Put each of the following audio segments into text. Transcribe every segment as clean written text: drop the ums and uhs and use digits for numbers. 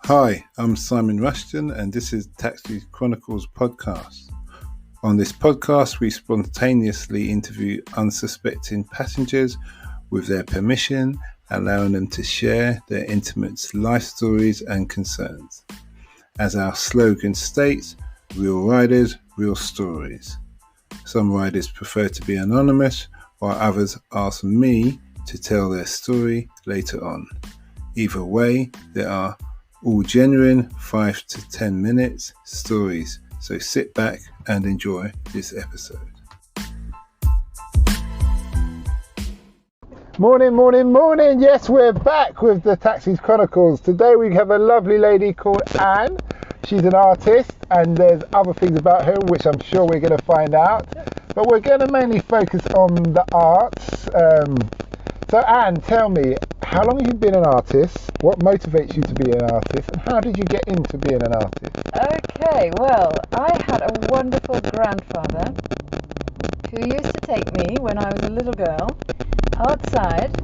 Hi, I'm Simon Rushton and this is Chronicles Podcast. On this podcast, we spontaneously interview unsuspecting passengers with their permission, allowing them to share their intimate life stories and concerns. As our slogan states, real riders, real stories. Some riders prefer to be anonymous, while others ask me to tell their story later on. Either way, there are all genuine 5 to 10 minutes stories, so sit back and enjoy this episode. Morning. Yes, we're back with the Taxis Chronicles. Today we have a lovely lady called Anne. She's an artist and there's other things about her which I'm sure we're going to find out. But we're going to mainly focus on the arts. So Anne, tell me, how long have you been an artist? What motivates you to be an artist? And how did you get into being an artist? Okay, well, I had a wonderful grandfather who used to take me when I was a little girl outside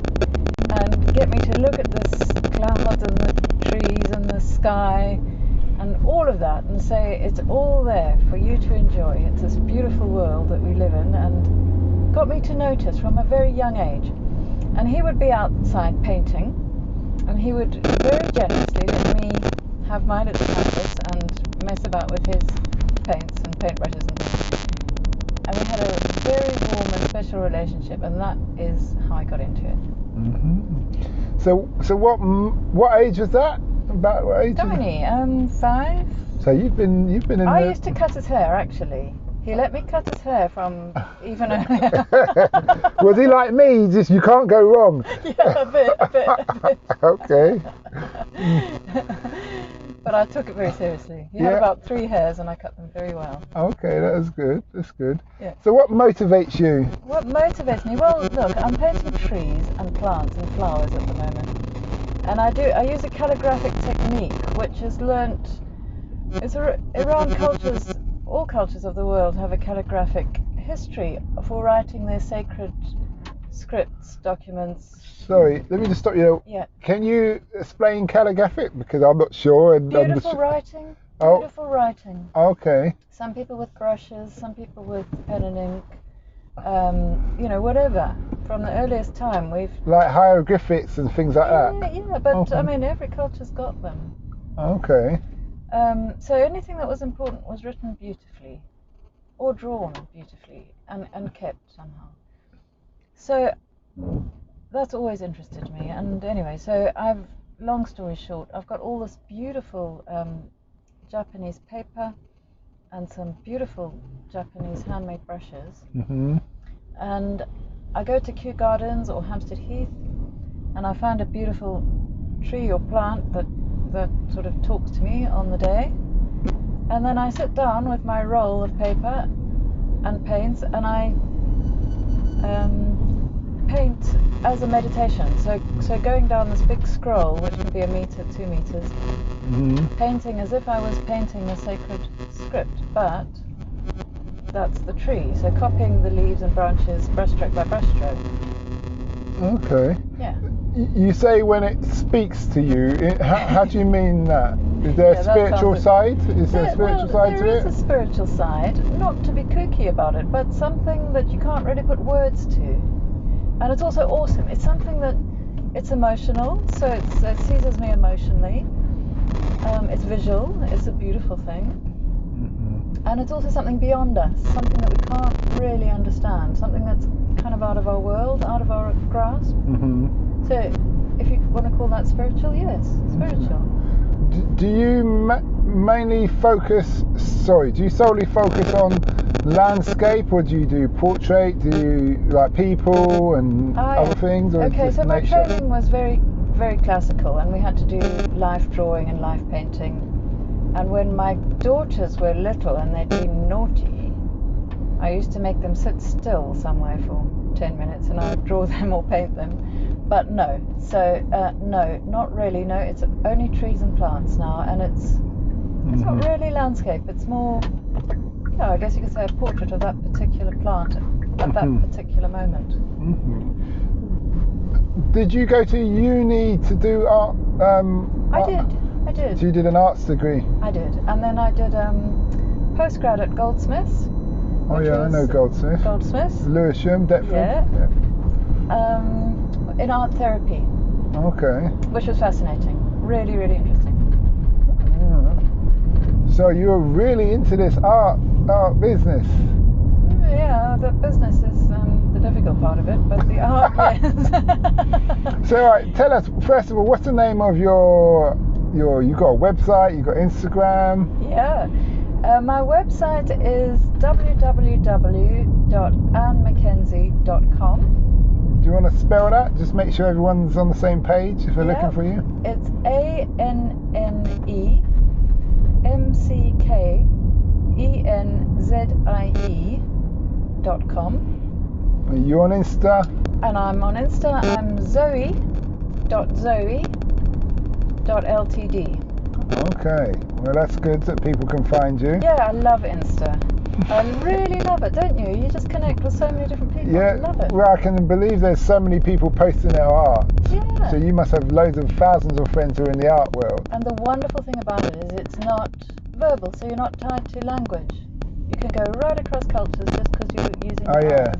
and get me to look at the clouds and the trees and the sky and all of that and say it's all there for you to enjoy. It's this beautiful world that we live in, and got me to notice from a very young age. And he would be outside painting, and he would very generously let me have my little canvas and mess about with his paints and paintbrushes and things. And we had a very warm and special relationship, and that is how I got into it. Mm-hmm. So what age was that? About what age? Tiny, 5. So you've been in. I used to cut his hair actually. He let me cut his hair from even earlier. Was he like me? Just you can't go wrong. Yeah, a bit. Okay. But I took it very seriously. He had about 3 hairs and I cut them very well. Okay, that's good. Yeah. So what motivates you? What motivates me? Well, look, I'm painting trees and plants and flowers at the moment. And I use a calligraphic technique which is learnt. Iran cultures, all cultures of the world have a calligraphic history for writing their sacred scripts, documents. Sorry, let me just stop you. Yeah. Can you explain calligraphic? Because I'm not sure. Beautiful writing. Okay. Some people with brushes, some people with pen and ink. Whatever. From the earliest time, we've like hieroglyphics and things like that. Yeah, but okay. I mean, every culture's got them. Okay. So anything that was important was written beautifully, or drawn beautifully, and kept somehow. So that's always interested me. And anyway, so long story short, I've got all this beautiful Japanese paper and some beautiful Japanese handmade brushes. Mm-hmm. And I go to Kew Gardens or Hampstead Heath, and I find a beautiful tree or plant that sort of talks to me on the day, and then I sit down with my roll of paper and paints, and I paint as a meditation. So going down this big scroll, which can be 1 meter, 2 meters, mm-hmm. painting as if I was painting a sacred script, but that's the tree. So copying the leaves and branches, brushstroke by brushstroke. Okay. Yeah. You say when it speaks to you, how do you mean that? Is there a spiritual side? Is there a spiritual side to it? There is a spiritual side, not to be kooky about it, but something that you can't really put words to. And it's also awesome. It's something that, it's emotional, so it seizes me emotionally. It's visual, it's a beautiful thing. Mm-hmm. And it's also something beyond us, something that we can't really understand, something that's kind of out of our world, out of our grasp. Mm-hmm. So, if you want to call that spiritual, yes, spiritual. Do you do you solely focus on landscape, or do you do portrait? Do you like people and other things? Or okay, so my nature? training was very, very classical, and we had to do life drawing and life painting. And when my daughters were little and they'd been naughty, I used to make them sit still somewhere for 10 minutes and I would draw them or paint them. But no, so no, not really. No, it's only trees and plants now, and it's not really landscape. It's more, I guess you could say a portrait of that particular plant at that particular moment. Did you go to uni to do art? I did. I did. So you did an arts degree? I did. And then I did postgrad at Goldsmiths. Oh yeah, I know Goldsmiths. Goldsmiths. Lewisham, Deptford. Yeah. In art therapy. Okay. Which was fascinating. Really, really interesting. Yeah. So you were really into this art business? Yeah, the business is the difficult part of it, but the art, yes. So tell us, first of all, what's the name of your you got a website, you got Instagram? Yeah. My website is www.annemackenzie.com. Do you want to spell that? Just make sure everyone's on the same page if they're looking for you. It's ANNEMCKENZIE.com. Are you on Insta? And I'm on Insta. I'm zoe.ltd. Okay, well that's good that people can find you. Yeah, I love Insta. I really love it, don't you? You just connect with so many different people. Yeah, I love it. well I can believe there's so many people posting their art. Yeah. So you must have loads of thousands of friends who are in the art world. And the wonderful thing about it is it's not verbal, so you're not tied to language. You can go right across cultures just because you're using Oh yeah,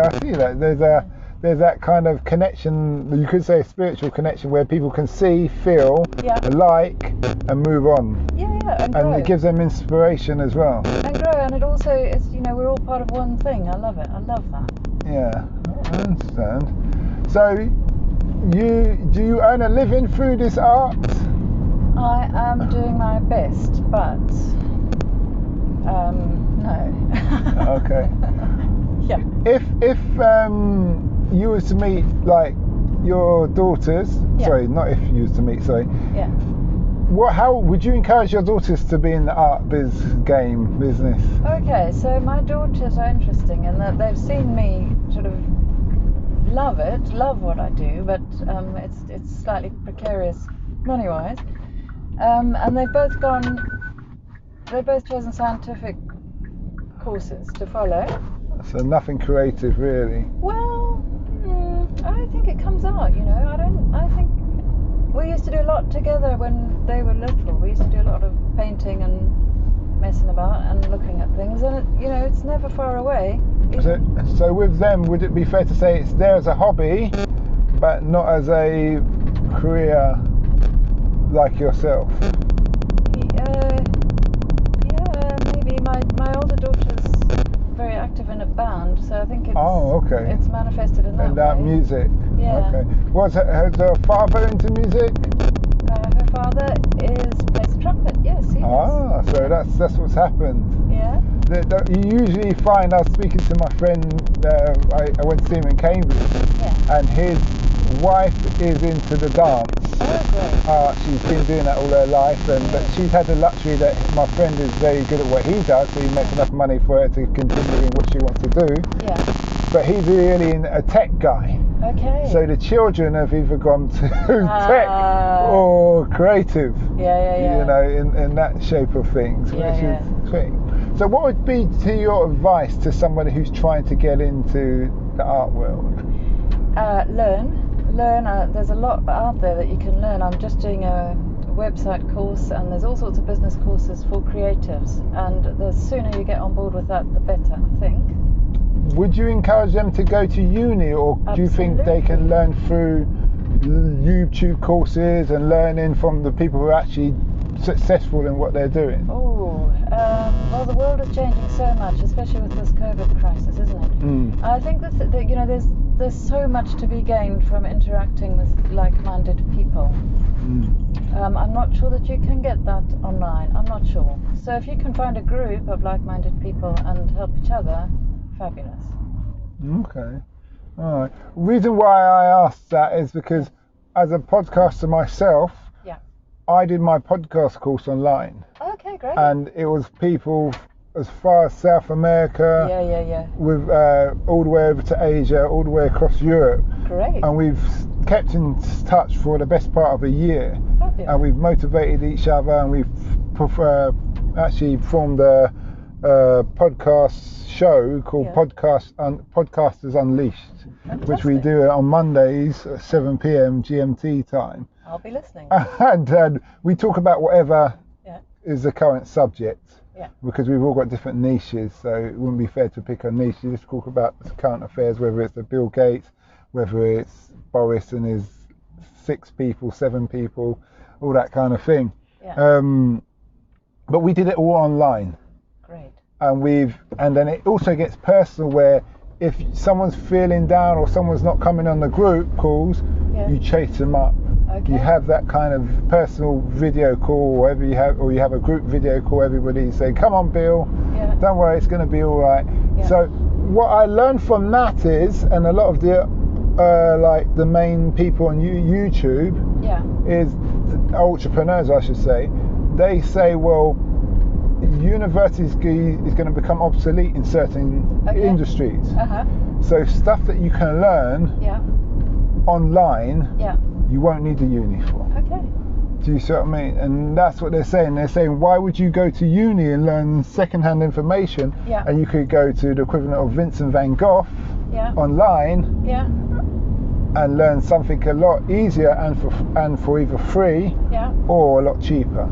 I see that. There's that kind of connection, you could say a spiritual connection, where people can see, feel, like, and move on. Yeah, and grow. And it gives them inspiration as well. And grow, and it also is, we're all part of one thing. I love it. I love that. Yeah, I understand. So, do you earn a living through this art? I am doing my best, but no. Okay. Yeah. If you was to meet like your daughters, sorry, not if you was to meet, sorry. Yeah. How would you encourage your daughters to be in the art business? Okay, so my daughters are interesting in that they've seen me sort of love what I do, but it's slightly precarious money-wise. And they've both chosen scientific courses to follow. So nothing creative, really. Well, I think it comes out, I think we used to do a lot together when they were little. We used to do a lot of painting and messing about and looking at things, and it's never far away. So with them, would it be fair to say it's there as a hobby, but not as a career like yourself? Yeah, maybe. My older daughter's very active in a band, so I think it's manifested in that way. In that music. Yeah. Okay. Was her father into music? Her father plays the trumpet. Yes, he does. So that's what's happened. Yeah. You usually find, I was speaking to my friend, I went to see him in Cambridge, and his wife is into the dance. Oh, great. She's been doing that all her life, but she's had the luxury that my friend is very good at what he does, so he makes enough money for her to continue in what she wants to do. Yeah. But he's really a tech guy. Okay. So the children have either gone to tech or creative. Yeah. In that shape of things, which is great. So what would be your advice to somebody who's trying to get into the art world? Learn. There's a lot out there that you can learn. I'm just doing a website course, and there's all sorts of business courses for creatives, and the sooner you get on board with that, the better, I think. Would you encourage them to go to uni, or do you think they can learn through YouTube courses and learning from the people who are actually successful in what they're doing? Well, the world is changing so much, especially with this COVID crisis, isn't it? I think that there's so much to be gained from interacting with like-minded people. I'm not sure that you can get that online. I'm not sure. So if you can find a group of like-minded people and help each other, fabulous. Okay. All right. The reason why I asked that is because as a podcaster myself, I did my podcast course online. Okay, great. And it was people as far as South America, with all the way over to Asia, all the way across Europe. Great. And we've kept in touch for the best part of a year. Fabulous. And we've motivated each other, and we've actually formed a podcast show called Podcasters Unleashed, which we do on Mondays at 7 p.m. GMT time. I'll be listening. And we talk about whatever Yeah. is the current subject. Yeah. Because we've all got different niches, so it wouldn't be fair to pick a niche. You just talk about the current affairs, whether it's the Bill Gates, whether it's Boris and his 6 people, 7 people, all that kind of thing. Yeah. But we did it all online. Great. And then it also gets personal, where if someone's feeling down or someone's not coming on the group calls, you chase them up. Okay. You have that kind of personal video call, or whatever you have, or you have a group video call. Everybody say, "Come on, Bill. Yeah. Don't worry, it's going to be all right." Yeah. So what I learned from that is, and a lot of the like the main people on YouTube is entrepreneurs, I should say. They say, well, university is going to become obsolete in certain industries. So stuff that you can learn online, you won't need a uni for. Okay. Do you see what I mean? And that's what they're saying. They're saying, why would you go to uni and learn second-hand information? And you could go to the equivalent of Vincent van Gogh online and learn something a lot easier and for either free or a lot cheaper.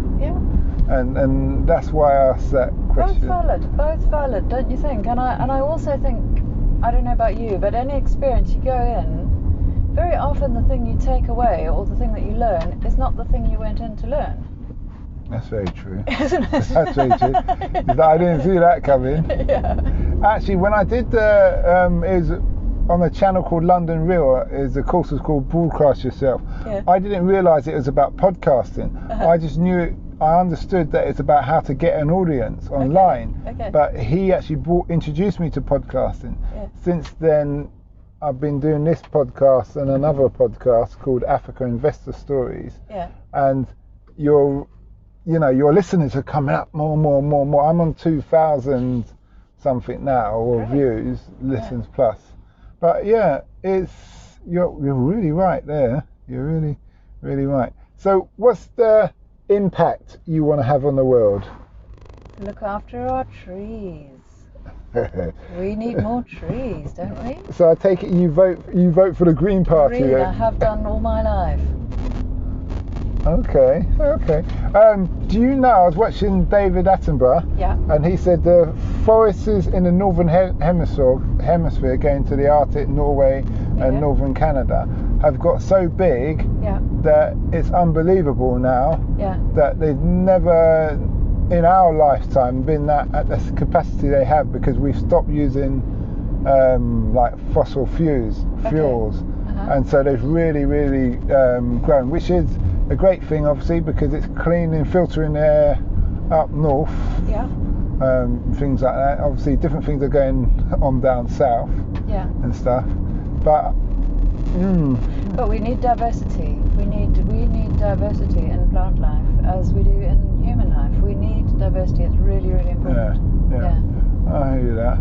And that's why I asked that question. Both valid, don't you think? And I also think, I don't know about you, but any experience you go in, very often the thing you take away or the thing that you learn is not the thing you went in to learn. That's very true. Isn't it? That's very true. I didn't see that coming. Actually, when I did it was on a channel called London Real, the course was called Broadcast Yourself. I didn't realise it was about podcasting. I just knew I understood that it's about how to get an audience online. But he actually introduced me to podcasting. Since then, I've been doing this podcast and another podcast called Africa Investor Stories. And your listeners are coming up more and more and more and more. I'm on 2,000 something now, or views, listens plus. But you're really right there. You're really, really right. So what's the impact you want to have on the world? Look after our trees. We need more trees, don't we? So I take it you vote for the Green Party. Green, I have done all my life. Okay. Do you know, I was watching David Attenborough, and he said the forests in the northern hemisphere going to the Arctic, Norway and northern Canada have got so big that it's unbelievable now that they've never in our lifetime been that at the capacity they have, because we've stopped using like fossil fuels, and so they've really grown, which is a great thing, obviously, because it's cleaning, filtering air up north, things like that. Obviously different things are going on down south and stuff, but we need diversity. We need diversity in plant life as we do in human life. We need diversity. It's really, really important. I hear that.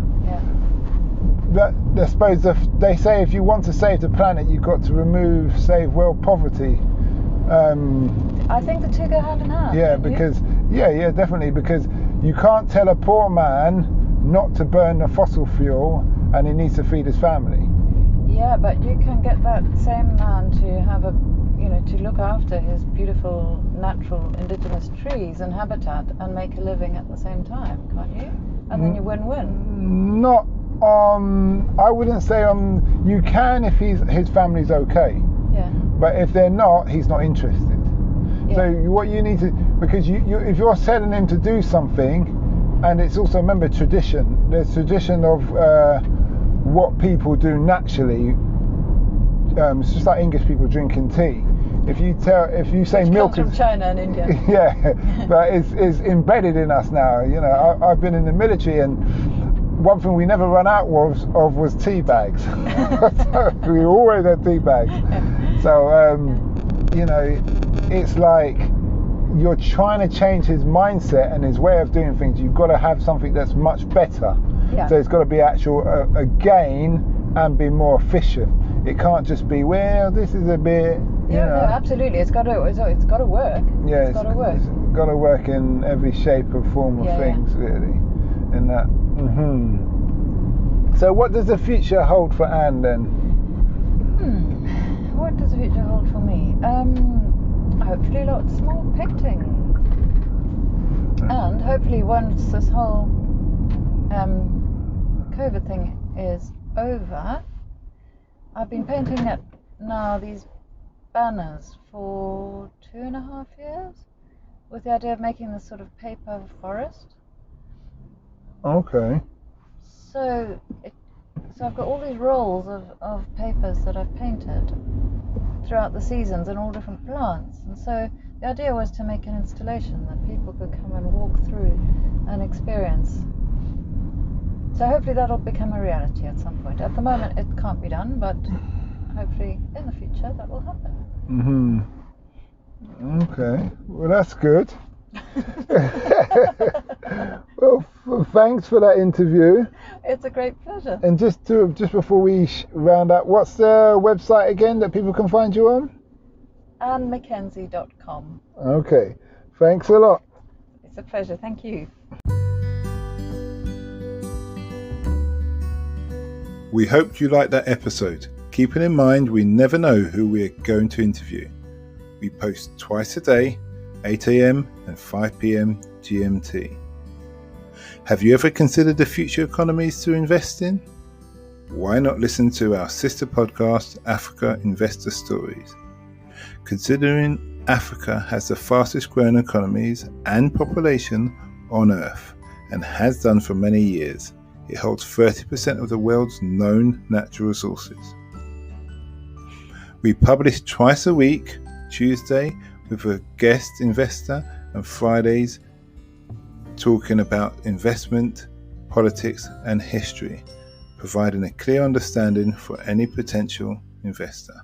But I suppose they say if you want to save the planet, you've got to save world poverty. I think the two go hand in hand. Because definitely, because you can't tell a poor man not to burn a fossil fuel and he needs to feed his family. Yeah, but you can get that same man to have to look after his beautiful natural indigenous trees and habitat and make a living at the same time, can't you? And then you win-win. Not I wouldn't say you can if his family's okay. But if they're not, he's not interested. So what you need to, because you if you're telling him to do something, and it's also, remember, tradition. There's tradition of what people do naturally. It's just like English people drinking tea. If you say milk comes from China and India. But it's embedded in us now. I've been in the military, and one thing we never run out of was tea bags. We always had tea bags. So it's like you're trying to change his mindset and his way of doing things. You've got to have something that's much better. So it's got to be a gain and be more efficient. It can't just be, well, this is a bit. No, absolutely. It's got to work. It's got to work. It's got to work in every shape or form of things, really. In that. So, what does the future hold for Anne then? What does the future hold for me? hopefully lots more painting. And hopefully once this whole COVID thing is over, I've been painting it now, these banners, for 2.5 years, with the idea of making this sort of paper forest. Okay. So I've got all these rolls of papers that I've painted throughout the seasons and all different plants. And so the idea was to make an installation that people could come and walk through and experience. So hopefully that'll become a reality at some point. At the moment it can't be done, but hopefully in the future that will happen. Okay, well that's good. Well, thanks for that interview. It's a great pleasure. And just before we round up, what's the website again that people can find you on? AnneMcKenzie.com. Okay, thanks a lot. It's a pleasure, thank you. We hoped you liked that episode. Keeping in mind we never know who we're going to interview. We post twice a day, 8 a.m. and 5 p.m. GMT. Have you ever considered the future economies to invest in? Why not listen to our sister podcast, Africa Investor Stories? Considering Africa has the fastest growing economies and population on Earth, and has done for many years, it holds 30% of the world's known natural resources. We publish twice a week, Tuesday with a guest investor, and Fridays talking about investment, politics and history, providing a clear understanding for any potential investor.